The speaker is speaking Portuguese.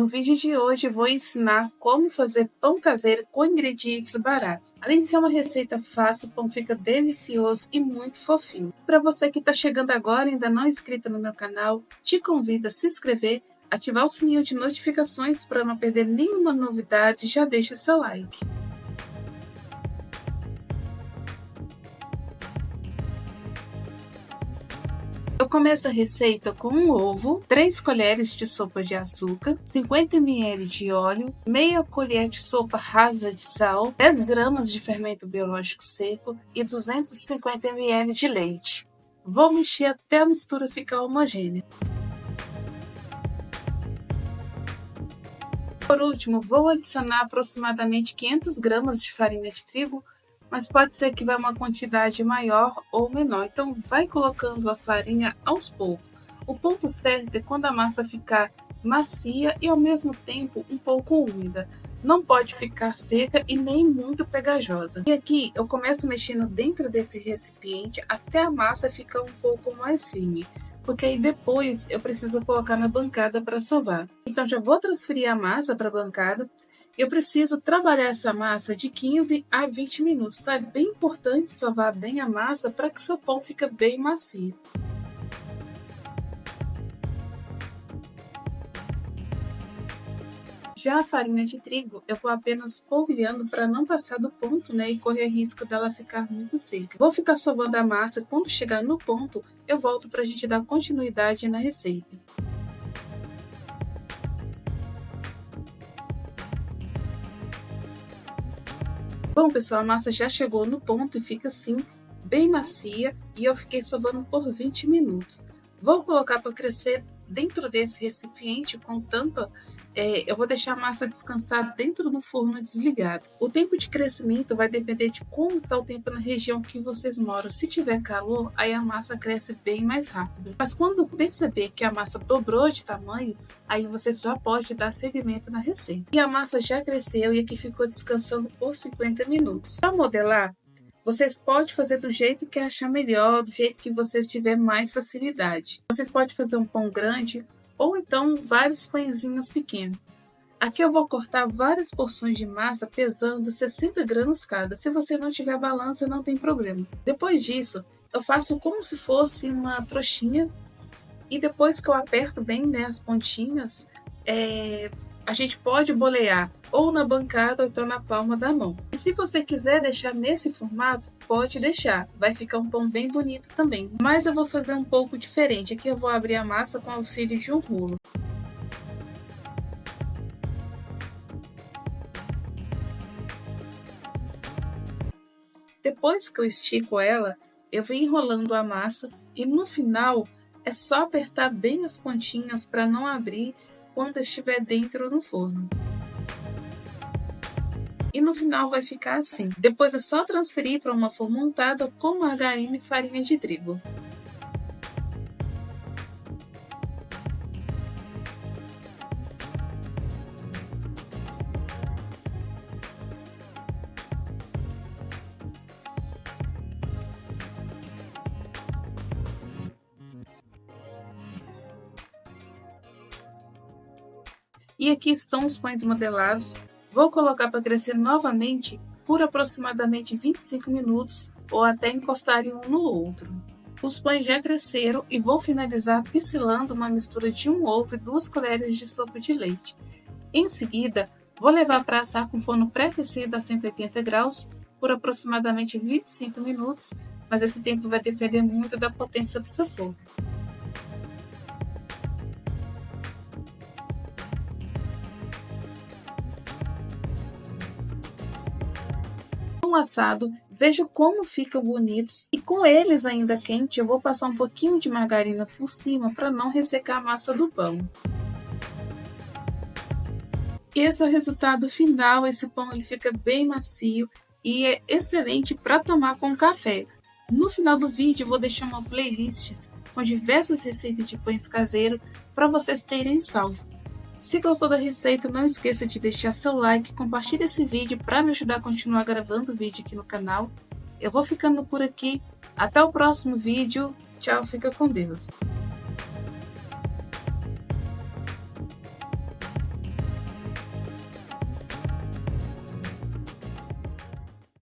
No vídeo de hoje vou ensinar como fazer pão caseiro com ingredientes baratos. Além de ser uma receita fácil, o pão fica delicioso e muito fofinho. Para você que está chegando agora e ainda não é inscrito no meu canal, te convido a se inscrever, ativar o sininho de notificações para não perder nenhuma novidade e já deixa seu like. Eu começo a receita com um ovo, 3 colheres de sopa de açúcar, 50 ml de óleo, meia colher de sopa rasa de sal, 10 gramas de fermento biológico seco e 250 ml de leite. Vou mexer até a mistura ficar homogênea. Por último, vou adicionar aproximadamente 500 gramas de farinha de trigo, mas pode ser que vá uma quantidade maior ou menor, então vai colocando a farinha aos poucos. O ponto certo é quando a massa ficar macia e ao mesmo tempo um pouco úmida. Não pode ficar seca e nem muito pegajosa. E aqui eu começo mexendo dentro desse recipiente até a massa ficar um pouco mais firme, porque aí depois eu preciso colocar na bancada para sovar. Então já vou transferir a massa para a bancada. Eu preciso trabalhar essa massa de 15 a 20 minutos, tá? É bem importante sovar bem a massa para que seu pão fique bem macio. Já a farinha de trigo, eu vou apenas polvilhando para não passar do ponto, né? E correr risco dela ficar muito seca. Vou ficar sovando a massa, quando chegar no ponto, eu volto para a gente dar continuidade na receita. Bom, pessoal, a massa já chegou no ponto e fica assim, bem macia, e eu fiquei sovando por 20 minutos. Vou colocar para crescer dentro desse recipiente com tampa. Eu vou deixar a massa descansar dentro do forno desligado. O tempo de crescimento vai depender de como está o tempo na região que vocês moram. Se tiver calor, aí a massa cresce bem mais rápido. Mas quando perceber que a massa dobrou de tamanho, aí você já pode dar seguimento na receita. E a massa já cresceu e aqui ficou descansando por 50 minutos. Para modelar, vocês podem fazer do jeito que achar melhor, do jeito que vocês tiver mais facilidade. Vocês podem fazer um pão grande ou então vários pãezinhos pequenos. Aqui eu vou cortar várias porções de massa pesando 60 gramas cada. Se você não tiver balança, não tem problema. Depois disso, eu faço como se fosse uma trouxinha e depois que eu aperto bem, né, as pontinhas, a gente pode bolear ou na bancada ou então na palma da mão. E se você quiser deixar nesse formato, pode deixar, vai ficar um pão bem bonito também. Mas eu vou fazer um pouco diferente, aqui eu vou abrir a massa com auxílio de um rolo. Depois que eu estico ela, eu venho enrolando a massa e no final é só apertar bem as pontinhas para não abrir quando estiver dentro no forno. E no final vai ficar assim. Depois é só transferir para uma forma untada com margarina e farinha de trigo. E aqui estão os pães modelados. Vou colocar para crescer novamente por aproximadamente 25 minutos ou até encostarem um no outro. Os pães já cresceram e vou finalizar pincelando uma mistura de um ovo e 2 colheres de sopa de leite. Em seguida, vou levar para assar com forno pré-aquecido a 180 graus por aproximadamente 25 minutos, mas esse tempo vai depender muito da potência do seu forno. Assado, veja como ficam bonitos e com eles ainda quente eu vou passar um pouquinho de margarina por cima para não ressecar a massa do pão. E esse é o resultado final. Esse pão ele fica bem macio e é excelente para tomar com café. No final do vídeo eu vou deixar uma playlist com diversas receitas de pães caseiros para vocês terem salvo. Se gostou da receita, não esqueça de deixar seu like, compartilhe esse vídeo para me ajudar a continuar gravando vídeo aqui no canal. Eu vou ficando por aqui, até o próximo vídeo, tchau, fica com Deus.